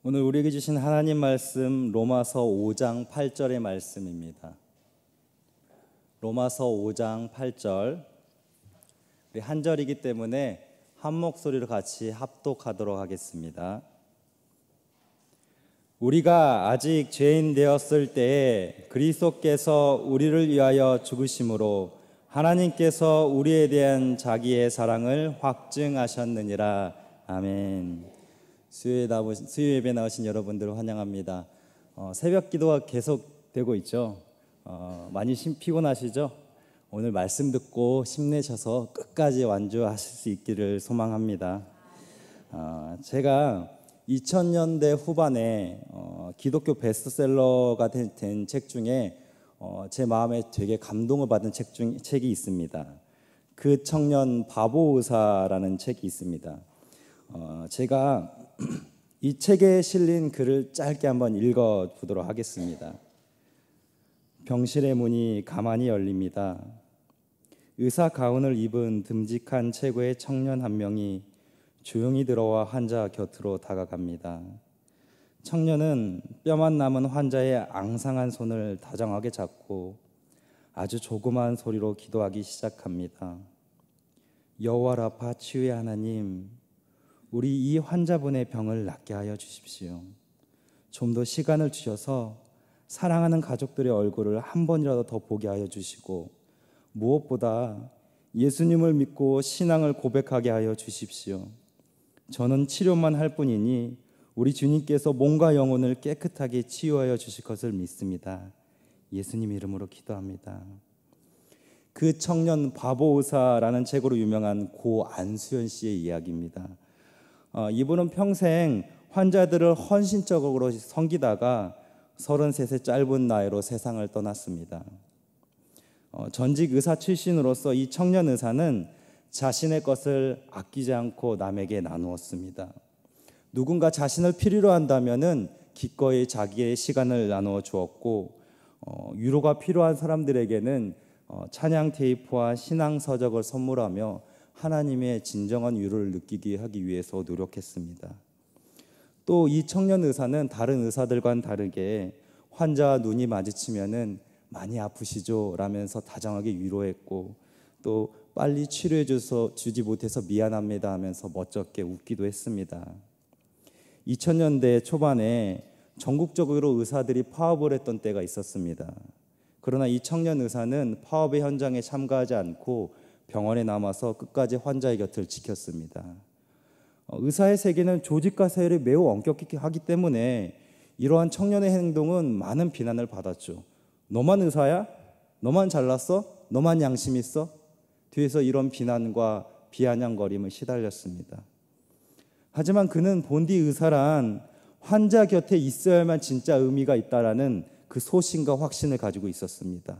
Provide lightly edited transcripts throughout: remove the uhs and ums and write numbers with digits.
오늘 우리에게 주신 하나님 말씀 로마서 5장 8절의 말씀입니다. 로마서 5장 8절, 우리 한 절이기 때문에 한 목소리로 같이 합독하도록 하겠습니다. 우리가 아직 죄인 되었을 때에 그리스도께서 우리를 위하여 죽으심으로 하나님께서 우리에 대한 자기의 사랑을 확증하셨느니라. 아멘. 수요 예배 나오신 여러분들을 환영합니다. 새벽 기도가 계속되고 있죠. 많이 피곤하시죠? 오늘 말씀 듣고 힘내셔서 끝까지 완주하실 수 있기를 소망합니다. 제가 2000년대 후반에 기독교 베스트셀러가 된 책 중에 제 마음에 되게 감동을 받은 책이 있습니다. 그 청년 바보 의사라는 책이 있습니다. 제가 이 책에 실린 글을 짧게 한번 읽어보도록 하겠습니다. 병실의 문이 가만히 열립니다. 의사 가운을 입은 듬직한 체구의 청년 한 명이 조용히 들어와 환자 곁으로 다가갑니다. 청년은 뼈만 남은 환자의 앙상한 손을 다정하게 잡고 아주 조그마한 소리로 기도하기 시작합니다. 여호와 라파 치유의 하나님, 우리 이 환자분의 병을 낫게 하여 주십시오. 좀 더 시간을 주셔서 사랑하는 가족들의 얼굴을 한 번이라도 더 보게 하여 주시고, 무엇보다 예수님을 믿고 신앙을 고백하게 하여 주십시오. 저는 치료만 할 뿐이니 우리 주님께서 몸과 영혼을 깨끗하게 치유하여 주실 것을 믿습니다. 예수님 이름으로 기도합니다. 그 청년 바보 의사라는 책으로 유명한 고 안수연 씨의 이야기입니다. 이분은 평생 환자들을 헌신적으로 섬기다가 33세 짧은 나이로 세상을 떠났습니다. 전직 의사 출신으로서 이 청년 의사는 자신의 것을 아끼지 않고 남에게 나누었습니다. 누군가 자신을 필요로 한다면은 기꺼이 자기의 시간을 나누어 주었고, 위로가 필요한 사람들에게는 찬양 테이프와 신앙 서적을 선물하며 하나님의 진정한 위로를 느끼게 하기 위해서 노력했습니다. 또 이 청년 의사는 다른 의사들과는 다르게 환자와 눈이 마주치면은 많이 아프시죠? 라면서 다정하게 위로했고, 또 빨리 치료해 주지 못해서 미안합니다 하면서 멋쩍게 웃기도 했습니다. 2000년대 초반에 전국적으로 의사들이 파업을 했던 때가 있었습니다. 그러나 이 청년 의사는 파업의 현장에 참가하지 않고 병원에 남아서 끝까지 환자의 곁을 지켰습니다. 의사의 세계는 조직과 세율이 매우 엄격하기 때문에 이러한 청년의 행동은 많은 비난을 받았죠. 너만 의사야? 너만 잘났어? 너만 양심 있어? 뒤에서 이런 비난과 비아냥거림을 시달렸습니다. 하지만 그는 본디 의사란 환자 곁에 있어야만 진짜 의미가 있다라는 그 소신과 확신을 가지고 있었습니다.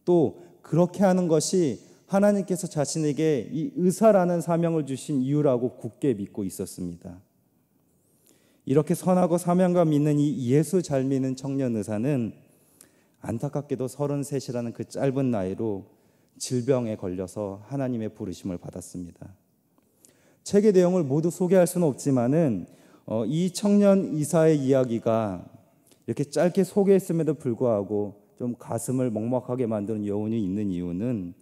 또 그렇게 하는 것이 하나님께서 자신에게 이 의사라는 사명을 주신 이유라고 굳게 믿고 있었습니다. 이렇게 선하고 사명감 있는 이 예수 잘 믿는 청년 의사는 안타깝게도 33이라는 그 짧은 나이로 질병에 걸려서 하나님의 부르심을 받았습니다. 책의 내용을 모두 소개할 수는 없지만은 이 청년 의사의 이야기가 이렇게 짧게 소개했음에도 불구하고 좀 가슴을 먹먹하게 만드는 여운이 있는 이유는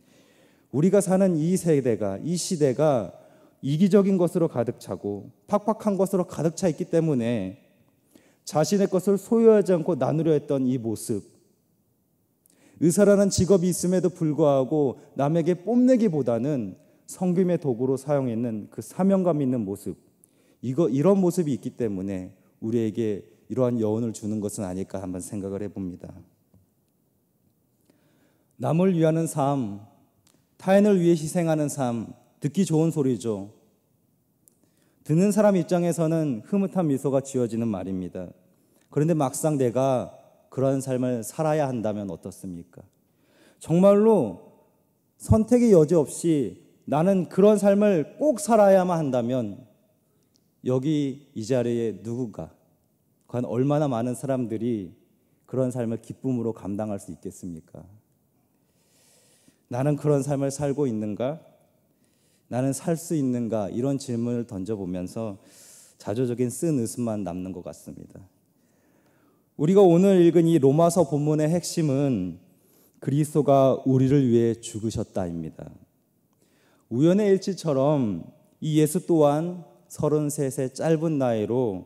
우리가 사는 이 시대가 이기적인 것으로 가득 차고 팍팍한 것으로 가득 차 있기 때문에 자신의 것을 소유하지 않고 나누려 했던 이 모습, 의사라는 직업이 있음에도 불구하고 남에게 뽐내기보다는 섬김의 도구로 사용했는 그 사명감 있는 모습, 이런 모습이 있기 때문에 우리에게 이러한 여운을 주는 것은 아닐까 한번 생각을 해봅니다. 남을 위하는 삶, 타인을 위해 희생하는 삶, 듣기 좋은 소리죠. 듣는 사람 입장에서는 흐뭇한 미소가 지어지는 말입니다. 그런데 막상 내가 그런 삶을 살아야 한다면 어떻습니까? 정말로 선택의 여지 없이 나는 그런 삶을 꼭 살아야만 한다면 여기 이 자리에 누군가, 과연 얼마나 많은 사람들이 그런 삶을 기쁨으로 감당할 수 있겠습니까? 나는 그런 삶을 살고 있는가? 나는 살 수 있는가? 이런 질문을 던져보면서 자조적인 쓴 웃음만 남는 것 같습니다. 우리가 오늘 읽은 이 로마서 본문의 핵심은 그리스도가 우리를 위해 죽으셨다입니다. 우연의 일치처럼 이 예수 또한 33세 짧은 나이로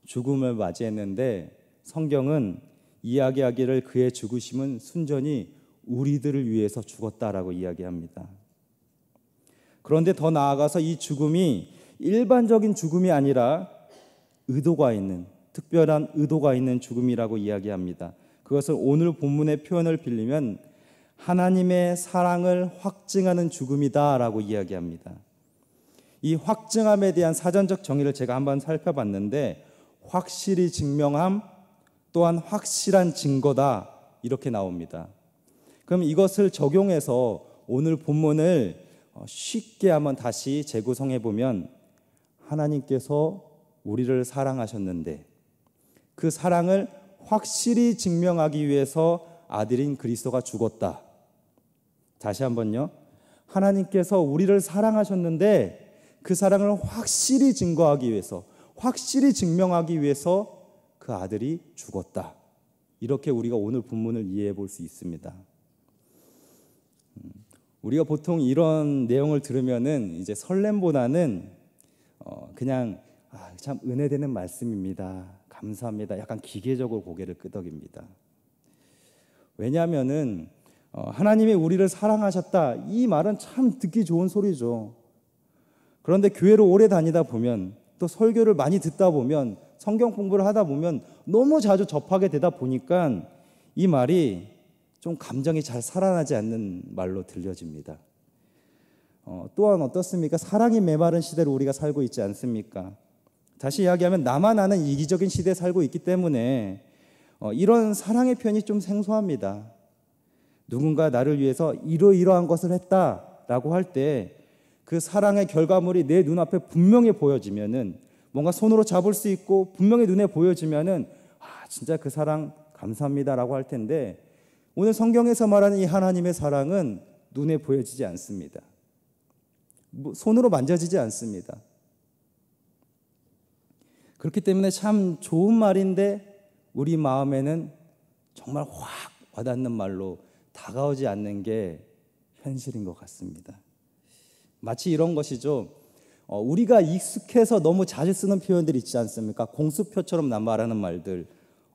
죽음을 맞이했는데 성경은 이야기하기를 그의 죽으심은 순전히 우리들을 위해서 죽었다라고 이야기합니다. 그런데 더 나아가서 이 죽음이 일반적인 죽음이 아니라 의도가 있는, 특별한 의도가 있는 죽음이라고 이야기합니다. 그것을 오늘 본문의 표현을 빌리면 하나님의 사랑을 확증하는 죽음이다라고 이야기합니다. 이 확증함에 대한 사전적 정의를 제가 한번 살펴봤는데 확실히 증명함 또한 확실한 증거다 이렇게 나옵니다. 그럼 이것을 적용해서 오늘 본문을 쉽게 한번 다시 재구성해 보면 하나님께서 우리를 사랑하셨는데 그 사랑을 확실히 증명하기 위해서 아들인 그리스도가 죽었다. 다시 한번요. 하나님께서 우리를 사랑하셨는데 그 사랑을 확실히 증거하기 위해서, 확실히 증명하기 위해서 그 아들이 죽었다. 이렇게 우리가 오늘 본문을 이해해 볼 수 있습니다. 우리가 보통 이런 내용을 들으면은 이제 설렘보다는 그냥 참 은혜되는 말씀입니다. 감사합니다. 약간 기계적으로 고개를 끄덕입니다. 왜냐하면은 하나님이 우리를 사랑하셨다. 이 말은 참 듣기 좋은 소리죠. 그런데 교회를 오래 다니다 보면 또 설교를 많이 듣다 보면 성경 공부를 하다 보면 너무 자주 접하게 되다 보니까 이 말이 좀 감정이 잘 살아나지 않는 말로 들려집니다. 또한 어떻습니까? 사랑이 메마른 시대로 우리가 살고 있지 않습니까? 다시 이야기하면 나만 아는 이기적인 시대에 살고 있기 때문에 이런 사랑의 표현이 좀 생소합니다. 누군가 나를 위해서 이러이러한 것을 했다라고 할 때 그 사랑의 결과물이 내 눈앞에 분명히 보여지면은 뭔가 손으로 잡을 수 있고 분명히 눈에 보여지면은 진짜 그 사랑 감사합니다라고 할 텐데 오늘 성경에서 말하는 이 하나님의 사랑은 눈에 보여지지 않습니다. 손으로 만져지지 않습니다. 그렇기 때문에 참 좋은 말인데 우리 마음에는 정말 확 와닿는 말로 다가오지 않는 게 현실인 것 같습니다. 마치 이런 것이죠. 우리가 익숙해서 너무 자주 쓰는 표현들 있지 않습니까? 공수표처럼 말하는 말들.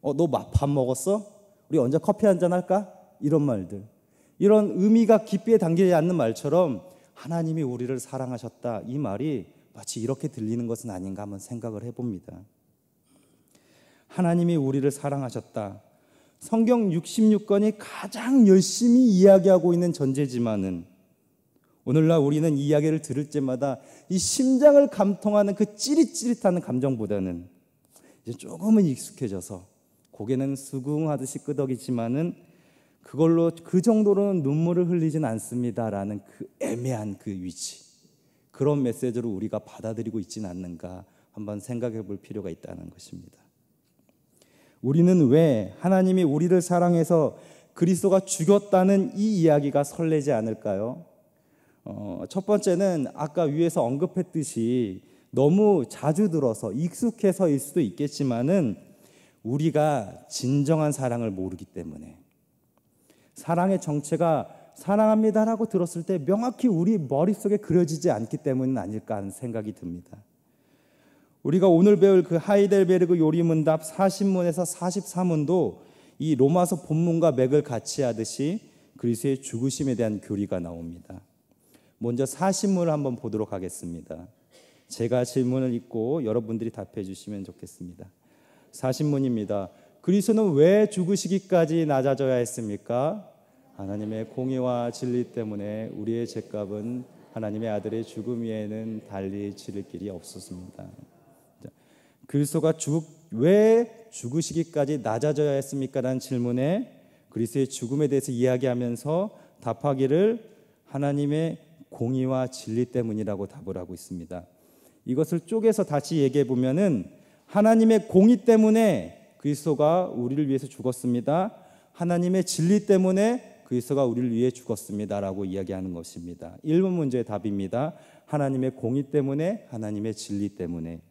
너 밥 먹었어? 우리 언제 커피 한잔 할까? 이런 말들. 이런 의미가 깊이에 담기지 않는 말처럼 하나님이 우리를 사랑하셨다. 이 말이 마치 이렇게 들리는 것은 아닌가 한번 생각을 해봅니다. 하나님이 우리를 사랑하셨다. 성경 66권이 가장 열심히 이야기하고 있는 전제지만은 오늘날 우리는 이 이야기를 들을 때마다 이 심장을 감통하는 그 찌릿찌릿하는 감정보다는 이제 조금은 익숙해져서 고개는 수긍하듯이 끄덕이지만은 그걸로 그 정도로는 눈물을 흘리진 않습니다라는 그 애매한 그 위치, 그런 메시지로 우리가 받아들이고 있지는 않는가 한번 생각해 볼 필요가 있다는 것입니다. 우리는 왜 하나님이 우리를 사랑해서 그리스도가 죽였다는 이 이야기가 설레지 않을까요? 첫 번째는 아까 위에서 언급했듯이 너무 자주 들어서 익숙해서일 수도 있겠지만은 우리가 진정한 사랑을 모르기 때문에 사랑의 정체가 사랑합니다라고 들었을 때 명확히 우리 머릿속에 그려지지 않기 때문은 아닐까 하는 생각이 듭니다. 우리가 오늘 배울 그 하이델베르그 요리문답 40문에서 44문도 이 로마서 본문과 맥을 같이 하듯이 그리스도의 죽으심에 대한 교리가 나옵니다. 먼저 40문을 한번 보도록 하겠습니다. 제가 질문을 읽고 여러분들이 답해 주시면 좋겠습니다. 40문입니다. 그리스도는 왜 죽으시기까지 낮아져야 했습니까? 하나님의 공의와 진리 때문에 우리의 죄값은 하나님의 아들의 죽음 외에는 달리 치를 길이 없었습니다. 그리스도가 왜 죽으시기까지 낮아져야 했습니까? 라는 질문에 그리스도의 죽음에 대해서 이야기하면서 답하기를 하나님의 공의와 진리 때문이라고 답을 하고 있습니다. 이것을 쪼개서 다시 얘기해 보면은 하나님의 공의 때문에 그리스도가 우리를 위해서 죽었습니다. 하나님의 진리 때문에 그리스도가 우리를 위해 죽었습니다라고 이야기하는 것입니다. 1번 문제의 답입니다. 하나님의 공의 때문에, 하나님의 진리 때문에.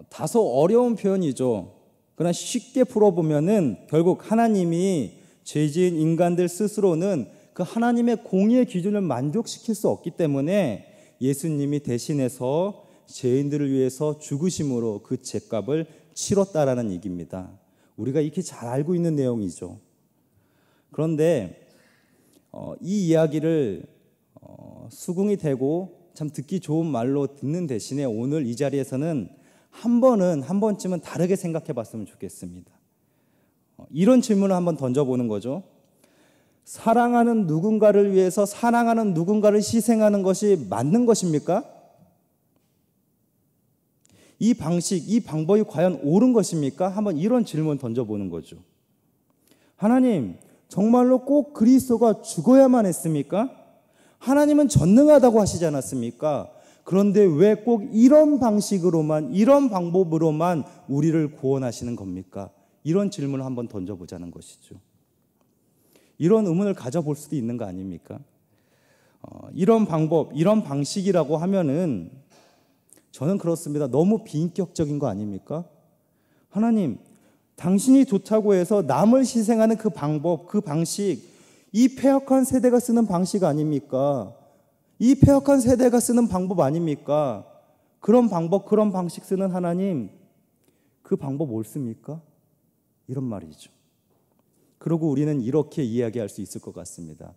다소 어려운 표현이죠. 그러나 쉽게 풀어보면은 결국 하나님이 죄지은 인간들 스스로는 그 하나님의 공의의 기준을 만족시킬 수 없기 때문에 예수님이 대신해서 죄인들을 위해서 죽으심으로 그 죄값을 치렀다라는 얘기입니다. 우리가 익히 잘 알고 있는 내용이죠. 그런데 이 이야기를 수긍이 되고 참 듣기 좋은 말로 듣는 대신에 오늘 이 자리에서는 한 번쯤은 다르게 생각해 봤으면 좋겠습니다. 이런 질문을 한번 던져보는 거죠. 사랑하는 누군가를 위해서 사랑하는 누군가를 희생하는 것이 맞는 것입니까? 이 방식, 이 방법이 과연 옳은 것입니까? 한번 이런 질문 던져보는 거죠. 하나님, 정말로 꼭 그리스도가 죽어야만 했습니까? 하나님은 전능하다고 하시지 않았습니까? 그런데 왜 꼭 이런 방식으로만, 이런 방법으로만 우리를 구원하시는 겁니까? 이런 질문을 한번 던져보자는 것이죠. 이런 의문을 가져볼 수도 있는 거 아닙니까? 이런 방법, 이런 방식이라고 하면은 저는 그렇습니다. 너무 비인격적인 거 아닙니까? 하나님, 당신이 좋다고 해서 남을 희생하는 그 방법, 그 방식, 이 패역한 세대가 쓰는 방식 아닙니까? 이 패역한 세대가 쓰는 방법 아닙니까? 그런 방법, 그런 방식 쓰는 하나님, 그 방법 옳습니까? 이런 말이죠. 그리고 우리는 이렇게 이야기할 수 있을 것 같습니다.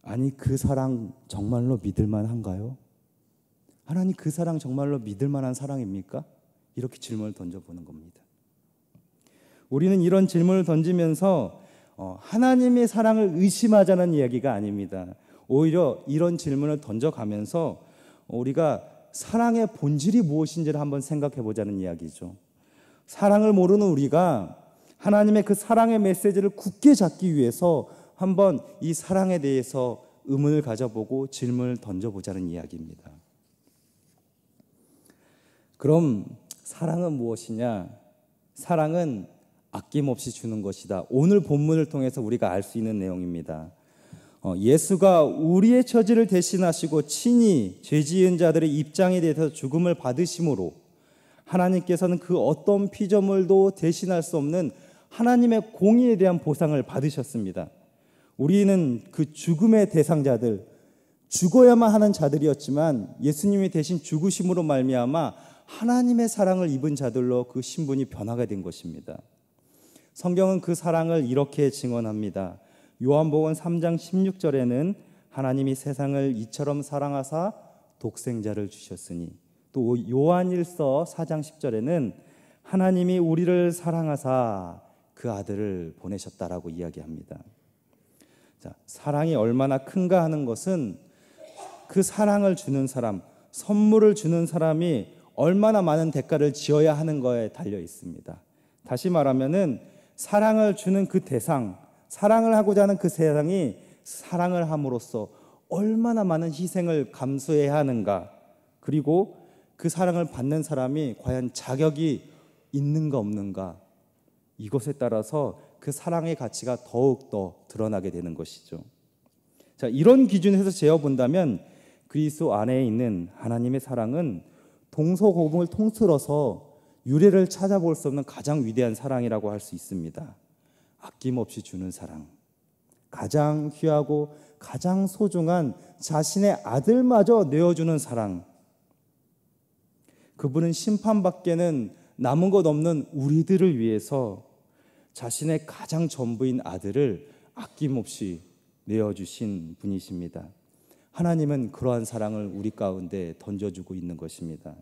아니, 그 사랑 정말로 믿을만 한가요? 하나님, 그 사랑 정말로 믿을만한 사랑입니까? 이렇게 질문을 던져보는 겁니다. 우리는 이런 질문을 던지면서 하나님의 사랑을 의심하자는 이야기가 아닙니다. 오히려 이런 질문을 던져가면서 우리가 사랑의 본질이 무엇인지를 한번 생각해 보자는 이야기죠. 사랑을 모르는 우리가 하나님의 그 사랑의 메시지를 굳게 잡기 위해서 한번 이 사랑에 대해서 의문을 가져보고 질문을 던져보자는 이야기입니다. 그럼 사랑은 무엇이냐? 사랑은 아낌없이 주는 것이다. 오늘 본문을 통해서 우리가 알 수 있는 내용입니다. 예수가 우리의 처지를 대신하시고 친히 죄 지은 자들의 입장에 대해서 죽음을 받으심으로 하나님께서는 그 어떤 피조물도 대신할 수 없는 하나님의 공의에 대한 보상을 받으셨습니다. 우리는 그 죽음의 대상자들, 죽어야만 하는 자들이었지만 예수님이 대신 죽으심으로 말미암아 하나님의 사랑을 입은 자들로 그 신분이 변화가 된 것입니다. 성경은 그 사랑을 이렇게 증언합니다. 요한복음 3장 16절에는 하나님이 세상을 이처럼 사랑하사 독생자를 주셨으니, 또 요한일서 4장 10절에는 하나님이 우리를 사랑하사 그 아들을 보내셨다라고 이야기합니다. 자, 사랑이 얼마나 큰가 하는 것은 그 사랑을 주는 사람, 선물을 주는 사람이 얼마나 많은 대가를 지어야 하는 거에 달려 있습니다. 다시 말하면은 사랑을 주는 그 대상, 사랑을 하고자 하는 그 세상이 사랑을 함으로써 얼마나 많은 희생을 감수해야 하는가, 그리고 그 사랑을 받는 사람이 과연 자격이 있는가 없는가, 이것에 따라서 그 사랑의 가치가 더욱더 드러나게 되는 것이죠. 자, 이런 기준에서 재어본다면 그리스도 안에 있는 하나님의 사랑은 동서고금을 통틀어서 유래를 찾아볼 수 없는 가장 위대한 사랑이라고 할 수 있습니다. 아낌없이 주는 사랑, 가장 귀하고 가장 소중한 자신의 아들마저 내어주는 사랑, 그분은 심판밖에는 남은 것 없는 우리들을 위해서 자신의 가장 전부인 아들을 아낌없이 내어주신 분이십니다. 하나님은 그러한 사랑을 우리 가운데 던져주고 있는 것입니다.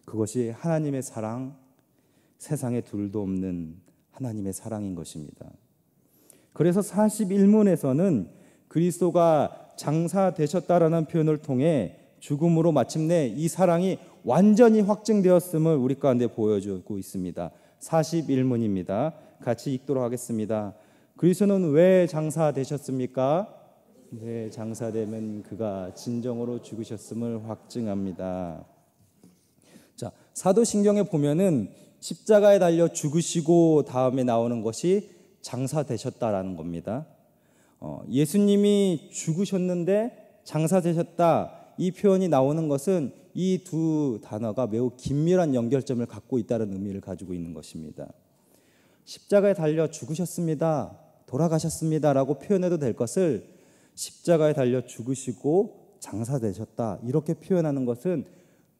그것이 하나님의 사랑, 세상에 둘도 없는 하나님의 사랑인 것입니다. 그래서 41문에서는 그리스도가 장사되셨다라는 표현을 통해 죽음으로 마침내 이 사랑이 완전히 확증되었음을 우리 가운데 보여주고 있습니다. 41문입니다. 같이 읽도록 하겠습니다. 그리스도는 왜 장사되셨습니까? 네, 장사되면 그가 진정으로 죽으셨음을 확증합니다. 자, 사도신경에 보면은 십자가에 달려 죽으시고 다음에 나오는 것이 장사되셨다라는 겁니다. 예수님이 죽으셨는데 장사되셨다, 이 표현이 나오는 것은 이 두 단어가 매우 긴밀한 연결점을 갖고 있다는 의미를 가지고 있는 것입니다. 십자가에 달려 죽으셨습니다, 돌아가셨습니다 라고 표현해도 될 것을 십자가에 달려 죽으시고 장사되셨다 이렇게 표현하는 것은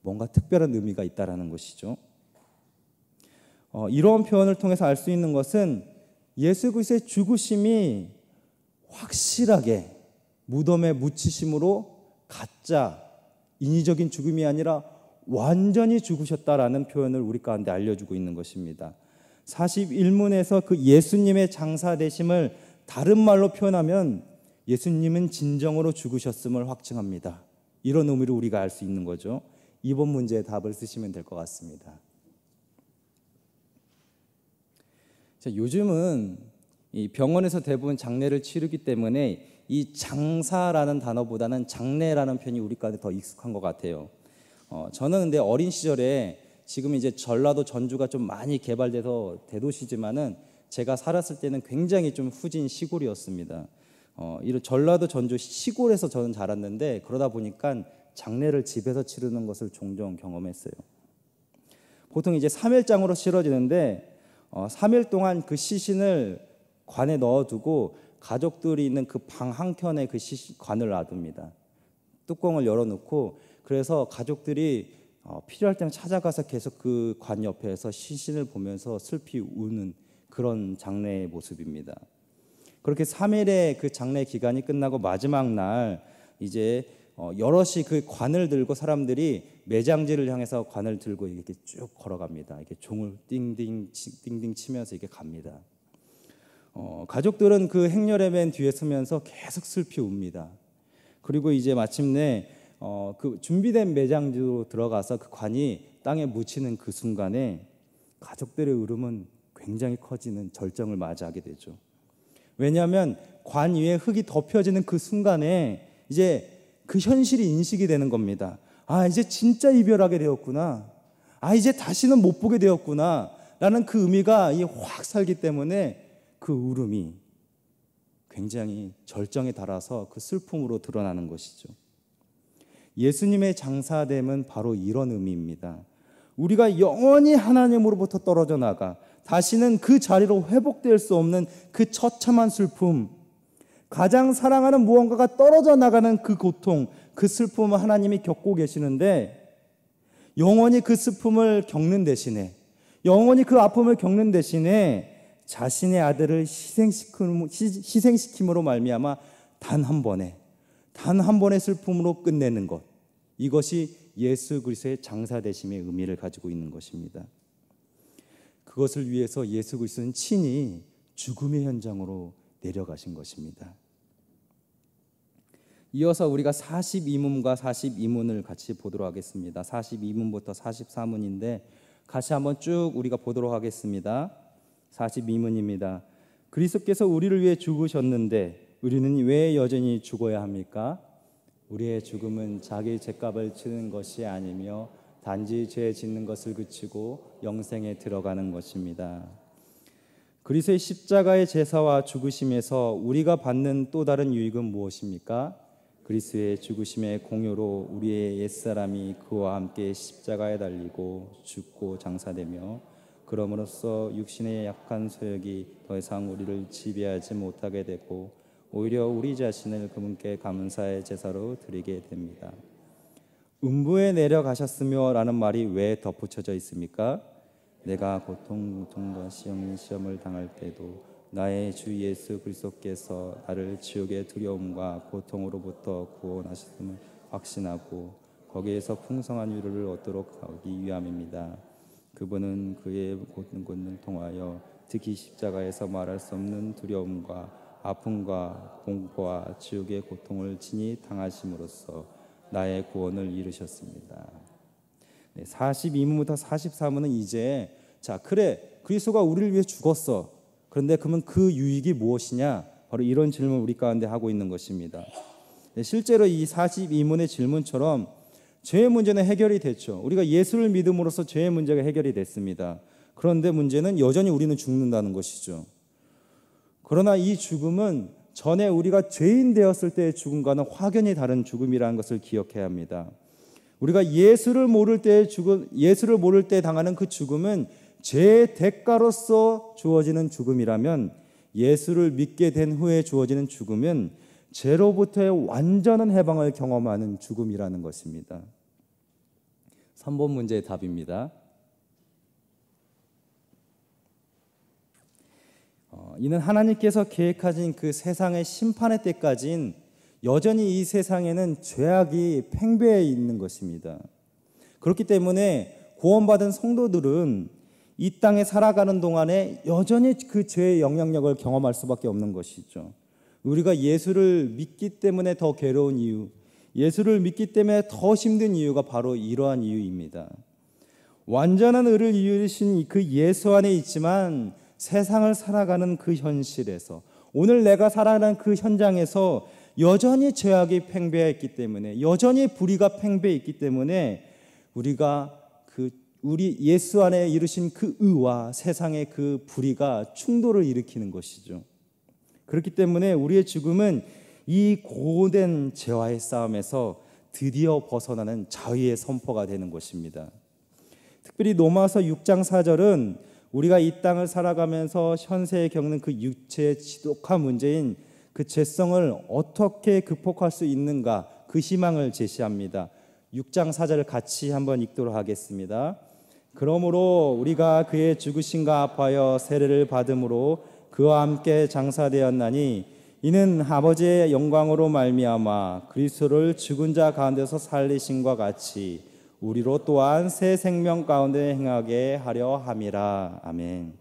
뭔가 특별한 의미가 있다는 것이죠. 이러한 표현을 통해서 알 수 있는 것은 예수 그리스도의 죽으심이 확실하게 무덤에 묻히심으로 가짜 인위적인 죽음이 아니라 완전히 죽으셨다라는 표현을 우리 가운데 알려주고 있는 것입니다. 41문에서 그 예수님의 장사되심을 다른 말로 표현하면 예수님은 진정으로 죽으셨음을 확증합니다. 이런 의미로 우리가 알 수 있는 거죠. 이번 문제의 답을 쓰시면 될 것 같습니다. 자, 요즘은 이 병원에서 대부분 장례를 치르기 때문에 이 장사라는 단어보다는 장례라는 표현이 우리 가운데 더 익숙한 것 같아요. 저는 근데 어린 시절에 지금 이제 전라도 전주가 좀 많이 개발돼서 대도시지만은 제가 살았을 때는 굉장히 좀 후진 시골이었습니다. 이런 전라도 전주 시골에서 저는 자랐는데 그러다 보니까 장례를 집에서 치르는 것을 종종 경험했어요. 보통 이제 3일장으로 치러지는데 3일 동안 그 시신을 관에 넣어두고 가족들이 있는 그 방 한켠에 그 관을 놔둡니다. 뚜껑을 열어놓고 그래서 가족들이 필요할 때는 찾아가서 계속 그 관 옆에서 시신을 보면서 슬피 우는 그런 장례의 모습입니다. 그렇게 3일의 그 장례 기간이 끝나고 마지막 날 이제 여럿이 그 관을 들고 사람들이 매장지를 향해서 관을 들고 이렇게 쭉 걸어갑니다. 이렇게 종을 띵띵 치면서 이렇게 갑니다. 가족들은 그 행렬의 맨 뒤에 서면서 계속 슬피 웁니다. 그리고 이제 마침내 그 준비된 매장지로 들어가서 그 관이 땅에 묻히는 그 순간에 가족들의 울음은 굉장히 커지는 절정을 맞이하게 되죠. 왜냐하면 관 위에 흙이 덮여지는 그 순간에 이제 그 현실이 인식이 되는 겁니다. 아, 이제 진짜 이별하게 되었구나. 아, 이제 다시는 못 보게 되었구나 라는 그 의미가 확 살기 때문에 그 울음이 굉장히 절정에 달아서 그 슬픔으로 드러나는 것이죠. 예수님의 장사됨은 바로 이런 의미입니다. 우리가 영원히 하나님으로부터 떨어져 나가 다시는 그 자리로 회복될 수 없는 그 처참한 슬픔, 가장 사랑하는 무언가가 떨어져 나가는 그 고통, 그 슬픔을 하나님이 겪고 계시는데 영원히 그 슬픔을 겪는 대신에, 영원히 그 아픔을 겪는 대신에 자신의 아들을 희생시킴으로 말미암아 단 한 번의 슬픔으로 끝내는 것, 이것이 예수 그리스도의 장사되심의 의미를 가지고 있는 것입니다. 그것을 위해서 예수 그리스도는 친히 죽음의 현장으로 내려가신 것입니다. 이어서 우리가 42문과 42문을 같이 보도록 하겠습니다. 42문부터 44문인데 같이 한번 쭉 우리가 보도록 하겠습니다. 42문입니다. 그리스도께서 우리를 위해 죽으셨는데 우리는 왜 여전히 죽어야 합니까? 우리의 죽음은 자기 죄값을 치는 것이 아니며 단지 죄 짓는 것을 그치고 영생에 들어가는 것입니다. 그리스도의 십자가의 제사와 죽으심에서 우리가 받는 또 다른 유익은 무엇입니까? 그리스도의 죽으심의 공효로 우리의 옛사람이 그와 함께 십자가에 달리고 죽고 장사되며 그럼으로써 육신의 약한 소욕이 더 이상 우리를 지배하지 못하게 되고 오히려 우리 자신을 그분께 감사의 제사로 드리게 됩니다. 음부에 내려가셨으며 라는 말이 왜 덧붙여져 있습니까? 내가 고통과 시험을 당할 때도 나의 주 예수 그리스도께서 나를 지옥의 두려움과 고통으로부터 구원하셨음을 확신하고 거기에서 풍성한 위로를 얻도록 하기 위함입니다. 그분은 그의 고통을 통하여 특히 십자가에서 말할 수 없는 두려움과 아픔과 공포와 지옥의 고통을 친히 당하심으로써 나의 구원을 이루셨습니다. 42문부터 44문은 이제 그래 그리스도가 우리를 위해 죽었어. 그런데 그러면 그 유익이 무엇이냐? 바로 이런 질문을 우리 가운데 하고 있는 것입니다. 실제로 이 42문의 질문처럼 죄의 문제는 해결이 됐죠. 우리가 예수를 믿음으로써 죄의 문제가 해결이 됐습니다. 그런데 문제는 여전히 우리는 죽는다는 것이죠. 그러나 이 죽음은 전에 우리가 죄인 되었을 때의 죽음과는 확연히 다른 죽음이라는 것을 기억해야 합니다. 우리가 예수를 모를 때 당하는 그 죽음은 죄의 대가로서 주어지는 죽음이라면, 예수를 믿게 된 후에 주어지는 죽음은 죄로부터의 완전한 해방을 경험하는 죽음이라는 것입니다. 3번 문제의 답입니다. 이는 하나님께서 계획하신 그 세상의 심판의 때까지는 여전히 이 세상에는 죄악이 팽배해 있는 것입니다. 그렇기 때문에 구원받은 성도들은 이 땅에 살아가는 동안에 여전히 그 죄의 영향력을 경험할 수밖에 없는 것이죠. 우리가 예수를 믿기 때문에 더 괴로운 이유, 예수를 믿기 때문에 더 힘든 이유가 바로 이러한 이유입니다. 완전한 의를 이루신 그 예수 안에 있지만 세상을 살아가는 그 현실에서, 오늘 내가 살아가는 그 현장에서 여전히 죄악이 팽배했기 때문에, 여전히 불의가 팽배했기 때문에 우리가 우리 예수 안에 이루신 그 의와 세상의 그 불의가 충돌을 일으키는 것이죠. 그렇기 때문에 우리의 죽음은 이 고된 죄와의 싸움에서 드디어 벗어나는 자유의 선포가 되는 것입니다. 특별히 로마서 6장 4절은 우리가 이 땅을 살아가면서 현세에 겪는 그 육체의 지독한 문제인 그 죄성을 어떻게 극복할 수 있는가, 그 희망을 제시합니다. 6장 4절을 같이 한번 읽도록 하겠습니다. 그러므로 우리가 그의 죽으심과 아파하여 세례를 받음으로 그와 함께 장사되었나니, 이는 아버지의 영광으로 말미암아 그리스도를 죽은 자 가운데서 살리심과 같이 우리로 또한 새 생명 가운데 행하게 하려 함이라. 아멘.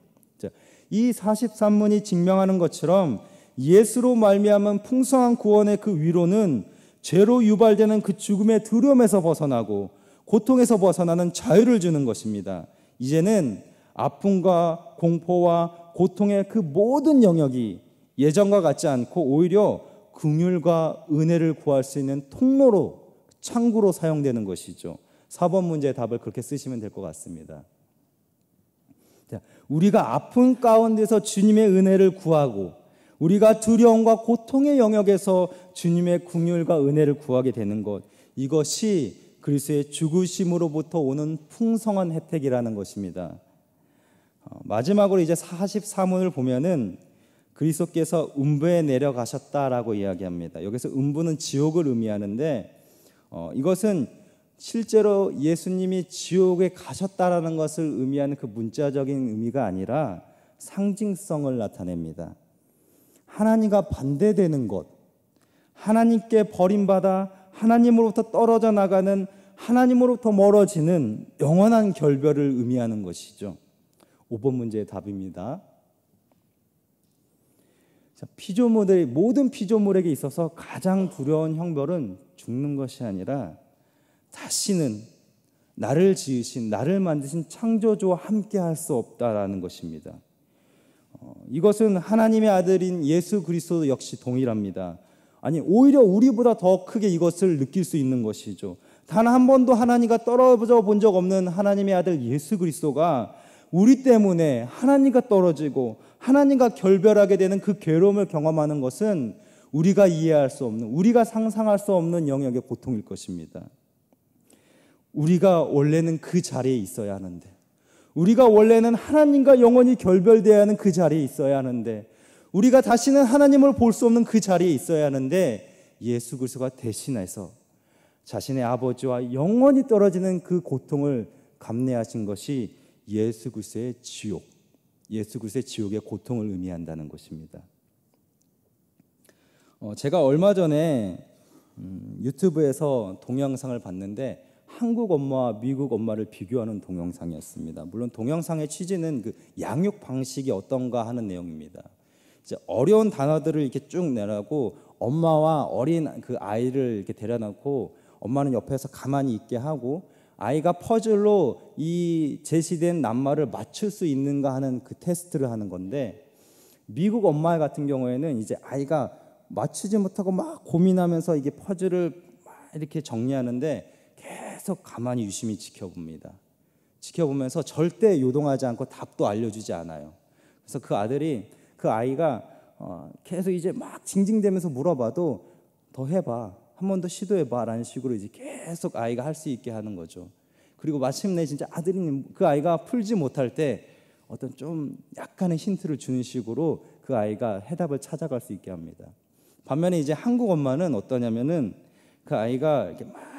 이 43문이 증명하는 것처럼 예수로 말미암은 풍성한 구원의 그 위로는 죄로 유발되는 그 죽음의 두려움에서 벗어나고 고통에서 벗어나는 자유를 주는 것입니다. 이제는 아픔과 공포와 고통의 그 모든 영역이 예전과 같지 않고 오히려 긍휼과 은혜를 구할 수 있는 통로로, 창구로 사용되는 것이죠. 4번 문제의 답을 그렇게 쓰시면 될 것 같습니다. 우리가 아픔 가운데서 주님의 은혜를 구하고, 우리가 두려움과 고통의 영역에서 주님의 긍휼과 은혜를 구하게 되는 것, 이것이 그리스도의 죽으심으로부터 오는 풍성한 혜택이라는 것입니다. 마지막으로 이제 44문을 보면은 그리스도께서 음부에 내려가셨다라고 이야기합니다. 여기서 음부는 지옥을 의미하는데, 이것은 실제로 예수님이 지옥에 가셨다라는 것을 의미하는 그 문자적인 의미가 아니라 상징성을 나타냅니다. 하나님과 반대되는 것, 하나님께 버림받아 하나님으로부터 떨어져 나가는, 하나님으로부터 멀어지는 영원한 결별을 의미하는 것이죠. 5번 문제의 답입니다. 피조물의 모든 피조물에게 있어서 가장 두려운 형벌은 죽는 것이 아니라 다시는 나를 지으신, 나를 만드신 창조주와 함께 할 수 없다라는 것입니다. 이것은 하나님의 아들인 예수 그리스도 역시 동일합니다. 아니, 오히려 우리보다 더 크게 이것을 느낄 수 있는 것이죠. 단 한 번도 하나님과 떨어져 본 적 없는 하나님의 아들 예수 그리스도가 우리 때문에 하나님과 떨어지고 하나님과 결별하게 되는 그 괴로움을 경험하는 것은 우리가 이해할 수 없는, 우리가 상상할 수 없는 영역의 고통일 것입니다. 우리가 원래는 그 자리에 있어야 하는데, 우리가 원래는 하나님과 영원히 결별되어야 하는 그 자리에 있어야 하는데, 우리가 다시는 하나님을 볼 수 없는 그 자리에 있어야 하는데, 예수 그리스도가 대신해서 자신의 아버지와 영원히 떨어지는 그 고통을 감내하신 것이 예수 그리스도의 지옥, 예수 그리스도의 지옥의 고통을 의미한다는 것입니다. 제가 얼마 전에 유튜브에서 동영상을 봤는데 한국 엄마와 미국 엄마를 비교하는 동영상이었습니다. 물론 동영상의 취지는 그 양육 방식이 어떤가 하는 내용입니다. 이제 어려운 단어들을 이렇게 쭉 내라고 엄마와 어린 그 아이를 이렇게 데려놓고 엄마는 옆에서 가만히 있게 하고, 아이가 퍼즐로 이 제시된 낱말을 맞출 수 있는가 하는 그 테스트를 하는 건데, 미국 엄마 같은 경우에는 이제 아이가 맞추지 못하고 막 고민하면서 이게 퍼즐을 막 이렇게 정리하는데 계속 가만히 유심히 지켜봅니다. 지켜보면서 절대 요동하지 않고 답도 알려주지 않아요. 그래서 그 아이가 계속 이제 막 징징대면서 물어봐도 더 해봐, 한 번 더 시도해봐 라는 식으로 이제 계속 아이가 할 수 있게 하는 거죠. 그리고 마침내 진짜 아들이 그 아이가 풀지 못할 때 어떤 좀 약간의 힌트를 주는 식으로 그 아이가 해답을 찾아갈 수 있게 합니다. 반면에 이제 한국 엄마는 어떠냐면은 그 아이가 이렇게 막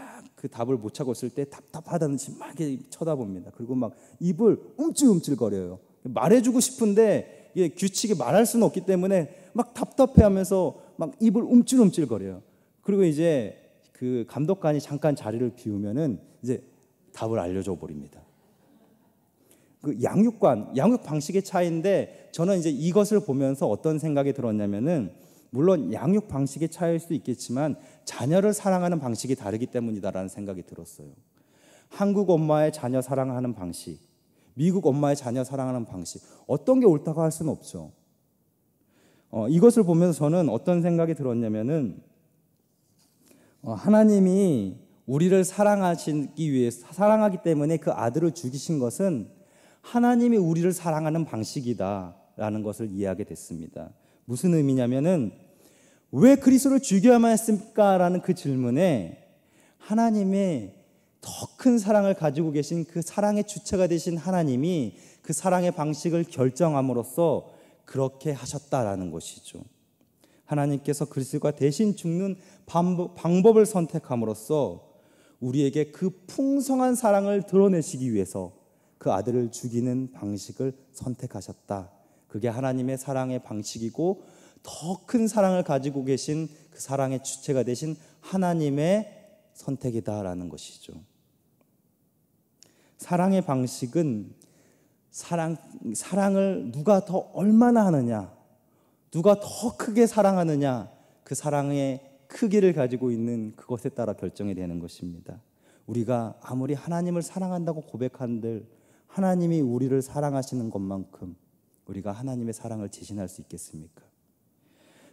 그 답을 못 찾고 있을 때 답답하다는 듯이 막 이렇게 쳐다봅니다. 그리고 막 입을 움찔움찔거려요. 말해주고 싶은데 이게 규칙이 말할 수는 없기 때문에 막 답답해하면서 막 입을 움찔움찔거려요. 그리고 이제 그 감독관이 잠깐 자리를 비우면은 이제 답을 알려줘 버립니다. 그 양육 방식의 차이인데 저는 이제 이것을 보면서 어떤 생각이 들었냐면은 물론 양육 방식의 차이일 수도 있겠지만 자녀를 사랑하는 방식이 다르기 때문이다라는 생각이 들었어요. 한국 엄마의 자녀 사랑하는 방식, 미국 엄마의 자녀 사랑하는 방식, 어떤 게 옳다고 할 수는 없죠. 이것을 보면서 저는 어떤 생각이 들었냐면은 하나님이 우리를 사랑하기 때문에 그 아들을 죽이신 것은 하나님이 우리를 사랑하는 방식이다라는 것을 이해하게 됐습니다. 무슨 의미냐면은 왜 그리스도를 죽여야만 했습니까? 라는 그 질문에 하나님의 더 큰 사랑을 가지고 계신 그 사랑의 주체가 되신 하나님이 그 사랑의 방식을 결정함으로써 그렇게 하셨다라는 것이죠. 하나님께서 그리스도가 대신 죽는 방법을 선택함으로써 우리에게 그 풍성한 사랑을 드러내시기 위해서 그 아들을 죽이는 방식을 선택하셨다. 그게 하나님의 사랑의 방식이고 더 큰 사랑을 가지고 계신 그 사랑의 주체가 되신 하나님의 선택이다라는 것이죠. 사랑의 방식은 사랑을 누가 더 얼마나 하느냐, 누가 더 크게 사랑하느냐, 그 사랑의 크기를 가지고 있는 그것에 따라 결정이 되는 것입니다. 우리가 아무리 하나님을 사랑한다고 고백한들 하나님이 우리를 사랑하시는 것만큼 우리가 하나님의 사랑을 지신할 수 있겠습니까?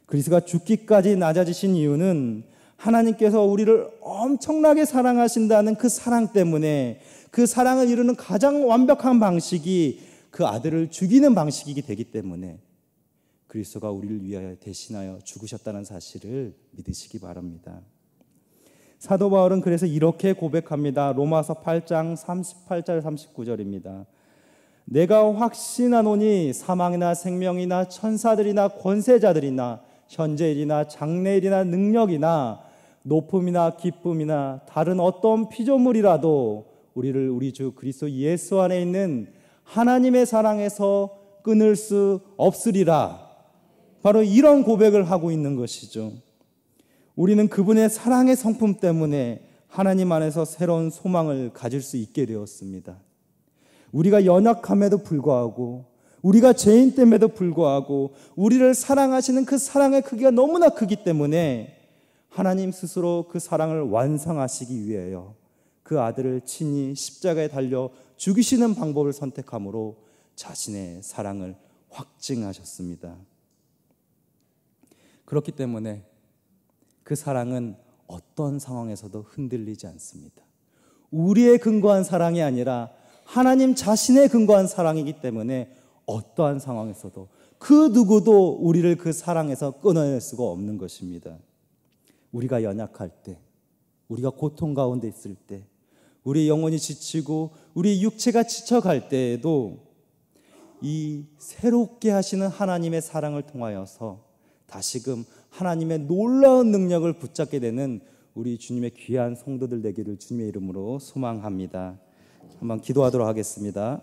그리스도가 죽기까지 낮아지신 이유는 하나님께서 우리를 엄청나게 사랑하신다는 그 사랑 때문에 그 사랑을 이루는 가장 완벽한 방식이 그 아들을 죽이는 방식이기 되기 때문에 그리스도가 우리를 위하여 대신하여 죽으셨다는 사실을 믿으시기 바랍니다. 사도 바울은 그래서 이렇게 고백합니다. 로마서 8장 38절 39절입니다. 내가 확신하노니 사망이나 생명이나 천사들이나 권세자들이나 현재일이나 장래일이나 능력이나 높음이나 기쁨이나 다른 어떤 피조물이라도 우리를 우리 주 그리스도 예수 안에 있는 하나님의 사랑에서 끊을 수 없으리라. 바로 이런 고백을 하고 있는 것이죠. 우리는 그분의 사랑의 성품 때문에 하나님 안에서 새로운 소망을 가질 수 있게 되었습니다. 우리가 연약함에도 불구하고 우리가 죄인됨에도 불구하고 우리를 사랑하시는 그 사랑의 크기가 너무나 크기 때문에 하나님 스스로 그 사랑을 완성하시기 위하여 그 아들을 친히 십자가에 달려 죽이시는 방법을 선택함으로 자신의 사랑을 확증하셨습니다. 그렇기 때문에 그 사랑은 어떤 상황에서도 흔들리지 않습니다. 우리의 근거한 사랑이 아니라 하나님 자신의 근거한 사랑이기 때문에 어떠한 상황에서도 그 누구도 우리를 그 사랑에서 끊어낼 수가 없는 것입니다. 우리가 연약할 때, 우리가 고통 가운데 있을 때, 우리 영혼이 지치고 우리 육체가 지쳐갈 때에도 이 새롭게 하시는 하나님의 사랑을 통하여서 다시금 하나님의 놀라운 능력을 붙잡게 되는 우리 주님의 귀한 성도들 되기를 주님의 이름으로 소망합니다. 한번 기도하도록 하겠습니다.